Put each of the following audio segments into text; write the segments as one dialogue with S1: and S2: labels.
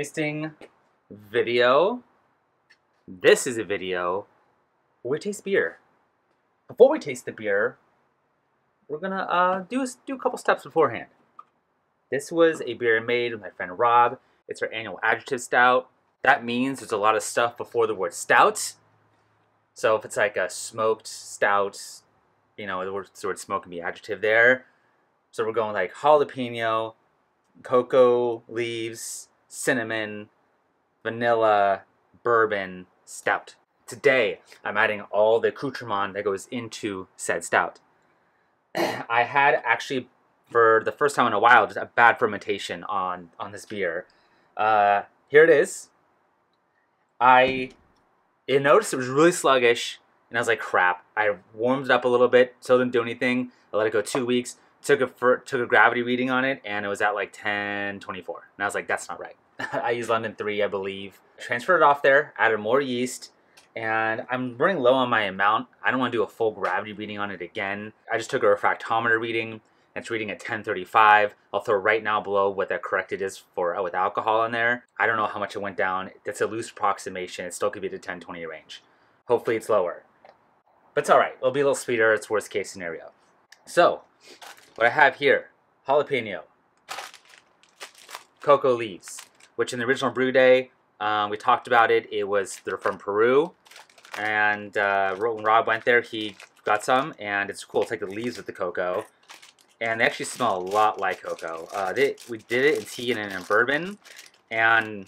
S1: tasting video. This is a video where we taste beer. Before we taste the beer, we're gonna do a couple steps beforehand. This was a beer made with my friend Rob. It's our annual Adjuncts Stout. That means there's a lot of stuff before the word stout. So if it's like a smoked stout, you know, the word smoke can be adjective there. So we're going like jalapeno, cocoa leaves, cinnamon, vanilla, bourbon, stout. Today, I'm adding all the accoutrement that goes into said stout. I had actually, for the first time in a while, just a bad fermentation on this beer. Here it is. I noticed it was really sluggish, and I was like, crap. I warmed it up a little bit, still didn't do anything. I let it go 2 weeks, took a gravity reading on it, and it was at like 10.24. And I was like, that's not right. I used London 3, I believe. Transferred it off there, added more yeast, and I'm running low on my amount. I don't want to do a full gravity reading on it again. I just took a refractometer reading. It's reading at 1035. I'll throw right now below what that corrected is for with alcohol in there. I don't know how much it went down. That's a loose approximation. It still could be the 1020 range. Hopefully it's lower. But it's alright. It'll be a little sweeter. It's worst case scenario. So, what I have here, jalapeno, cocoa leaves, which in the original brew day, we talked about it. They're from Peru. And when Rob went there, he got some. And it's cool. It's like the leaves with the cocoa. And they actually smell a lot like cocoa. We did it in tea and in bourbon, and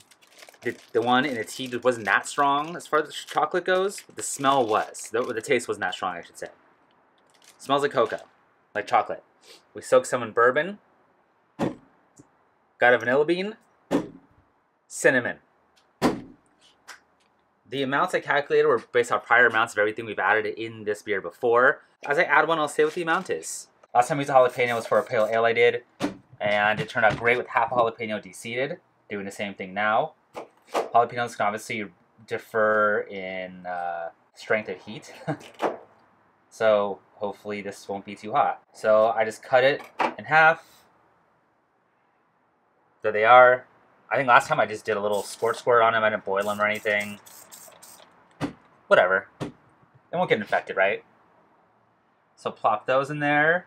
S1: the one in the tea wasn't that strong as far as the chocolate goes, but the smell was. The taste wasn't that strong, I should say. It smells like cocoa, like chocolate. We soaked some in bourbon, got a vanilla bean, cinnamon. The amounts I calculated were based on prior amounts of everything we've added in this beer before. As I add one, I'll say what the amount is. Last time I used a jalapeno was for a pale ale I did, and it turned out great with half a jalapeno deseeded. Doing the same thing now. Jalapenos can obviously differ in strength of heat, so hopefully this won't be too hot. So I just cut it in half. There they are. I think last time I just did a little squirt on them. I didn't boil them or anything. Whatever. They won't get infected, right? So plop those in there.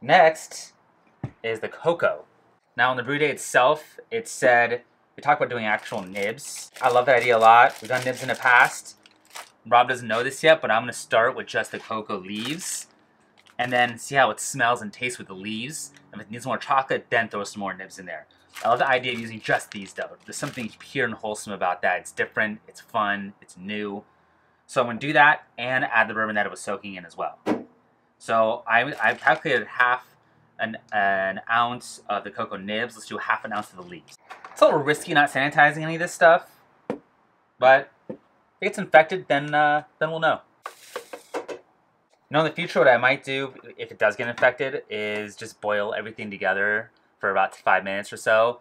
S1: Next is the cocoa. Now on the brew day itself, it said, we talked about doing actual nibs. I love that idea a lot. We've done nibs in the past. Rob doesn't know this yet, but I'm going to start with just the cocoa leaves and then see how it smells and tastes with the leaves. And if it needs more chocolate, then throw some more nibs in there. I love the idea of using just these though. There's something pure and wholesome about that. It's different, it's fun, it's new. So I'm going to do that and add the bourbon that it was soaking in as well. So I've calculated half an ounce of the cocoa nibs. Let's do half an ounce of the leaves. It's a little risky not sanitizing any of this stuff, but if it gets infected, then we'll know. You know, in the future, what I might do, if it does get infected, is just boil everything together for about 5 minutes or so,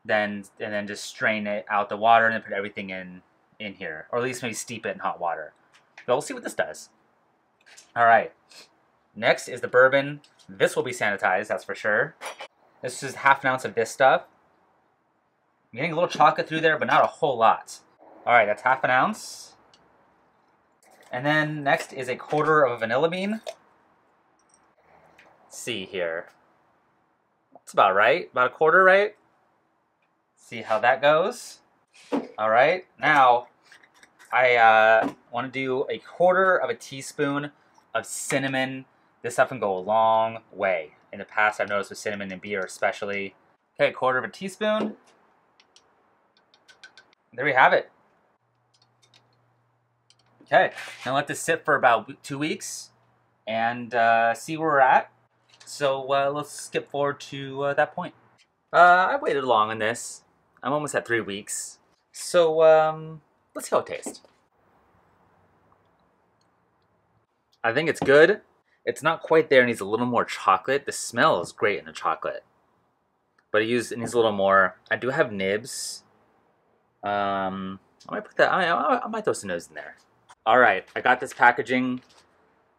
S1: and then just strain it out the water and then put everything in here, or at least maybe steep it in hot water. But we'll see what this does. All right. Next is the bourbon. This will be sanitized, that's for sure. This is half an ounce of this stuff. I'm getting a little chocolate through there, but not a whole lot. All right, that's half an ounce. And then next is a quarter of a vanilla bean. Let's see here. That's about right. About a quarter, right? See how that goes. All right, now I want to do a quarter of a teaspoon of cinnamon. This stuff can go a long way. In the past, I've noticed with cinnamon and beer especially. Okay, a quarter of a teaspoon. There we have it. Okay, now let this sit for about 2 weeks and see where we're at. So let's skip forward to that point. I waited long on this. I'm almost at 3 weeks. So let's see how it tastes. I think it's good. It's not quite there. It needs a little more chocolate. The smell is great in the chocolate, but it needs a little more. I do have nibs. I might put that. I might throw some nibs in there. All right, I got this packaging.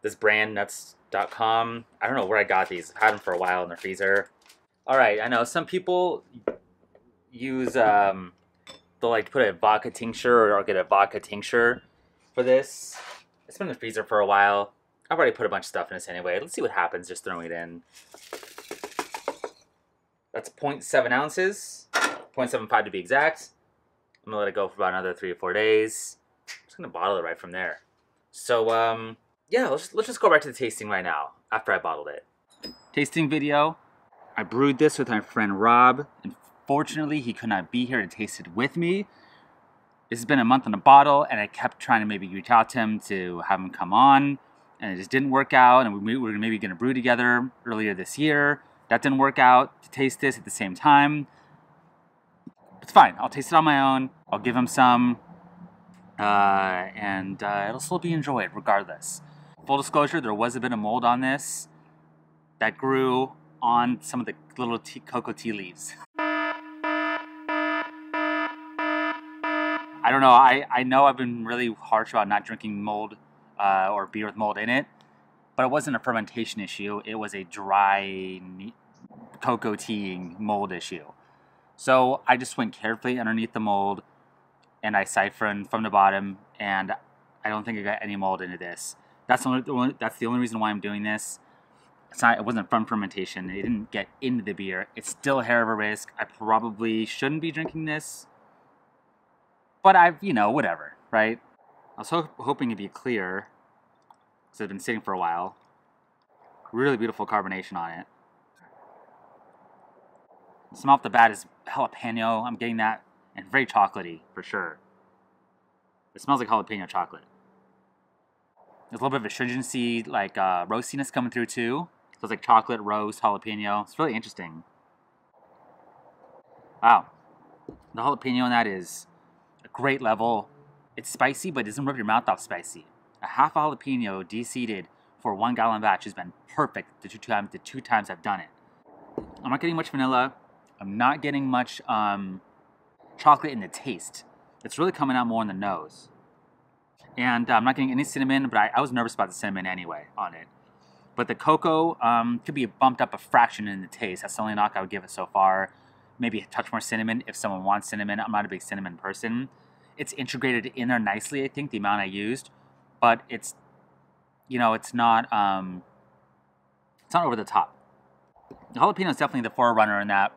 S1: This brand nuts.com. I don't know where I got these. I've had them for a while in the freezer. All right, I know some people use they'll like put a vodka tincture or get a vodka tincture for this. It's been in the freezer for a while. I've already put a bunch of stuff in this anyway. Let's see what happens just throwing it in. That's 0.7 ounces, 0.75 to be exact. I'm gonna let it go for about another 3 or 4 days. I'm just gonna bottle it right from there. So yeah, let's just go right to the tasting right now after I bottled it. Tasting video. I brewed this with my friend Rob, and fortunately he could not be here to taste it with me. This has been a month in a bottle, and I kept trying to maybe reach out to him to have him come on, and it just didn't work out, and we were maybe gonna brew together earlier this year. That didn't work out to taste this at the same time. It's fine, I'll taste it on my own, I'll give him some, and it'll still be enjoyed regardless. Full disclosure, there was a bit of mold on this that grew on some of the little cocoa tea leaves. I don't know, I know I've been really harsh about not drinking mold or beer with mold in it, but it wasn't a fermentation issue, it was a dry cocoa teaing mold issue. So I just went carefully underneath the mold and I siphoned from the bottom, and I don't think I got any mold into this. That's the only reason why I'm doing this. It wasn't from fermentation. It didn't get into the beer. It's still a hair of a risk. I probably shouldn't be drinking this, but whatever, right? I was hoping it'd be clear because it's been sitting for a while. Really beautiful carbonation on it. The smell off the bat is jalapeno. I'm getting that, and very chocolatey for sure. It smells like jalapeno chocolate. There's a little bit of astringency, like roastiness coming through too. So it's like chocolate, roast, jalapeno. It's really interesting. Wow. The jalapeno in that is a great level. It's spicy, but it doesn't rip your mouth off spicy. A half a jalapeno de-seeded for a 1 gallon batch has been perfect the two times I've done it. I'm not getting much vanilla. I'm not getting much chocolate in the taste. It's really coming out more in the nose. And I'm not getting any cinnamon, but I was nervous about the cinnamon anyway on it. But the cocoa could be bumped up a fraction in the taste. That's the only knock I would give it so far. Maybe a touch more cinnamon if someone wants cinnamon. I'm not a big cinnamon person. It's integrated in there nicely, I think, the amount I used. But it's not over the top. The jalapeno is definitely the forerunner in that.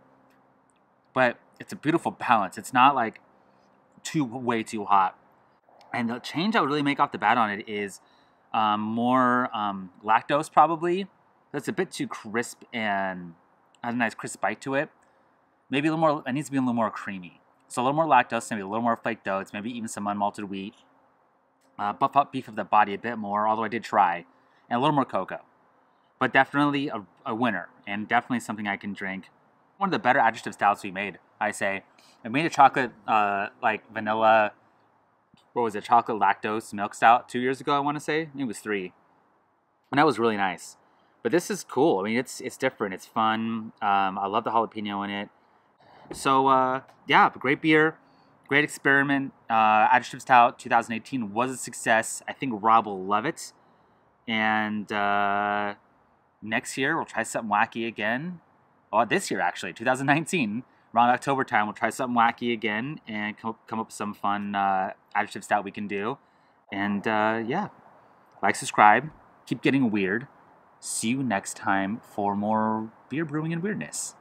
S1: But it's a beautiful balance. It's not like way too hot. And the change I would really make off the bat on it is more lactose probably. That's a bit too crisp and has a nice crisp bite to it. Maybe a little more, it needs to be a little more creamy. So a little more lactose, maybe a little more flaked oats, maybe even some unmalted wheat. Buff up beef of the body a bit more, although I did try. And a little more cocoa. But definitely a winner, and definitely something I can drink. One of the better adjective stouts we made, I say. I made a chocolate, like vanilla, what was it, chocolate lactose milk stout 2 years ago, I want to say. Maybe it was 3. And that was really nice. But this is cool. I mean, it's different. It's fun. I love the jalapeno in it. So, yeah, great beer. Great experiment. Adjective Stout 2018 was a success. I think Rob will love it. And next year, we'll try something wacky again. Oh, this year, actually, 2019. Around October time, we'll try something wacky again and come up with some fun adjective stout we can do. And yeah, like, subscribe, keep getting weird. See you next time for more beer brewing and weirdness.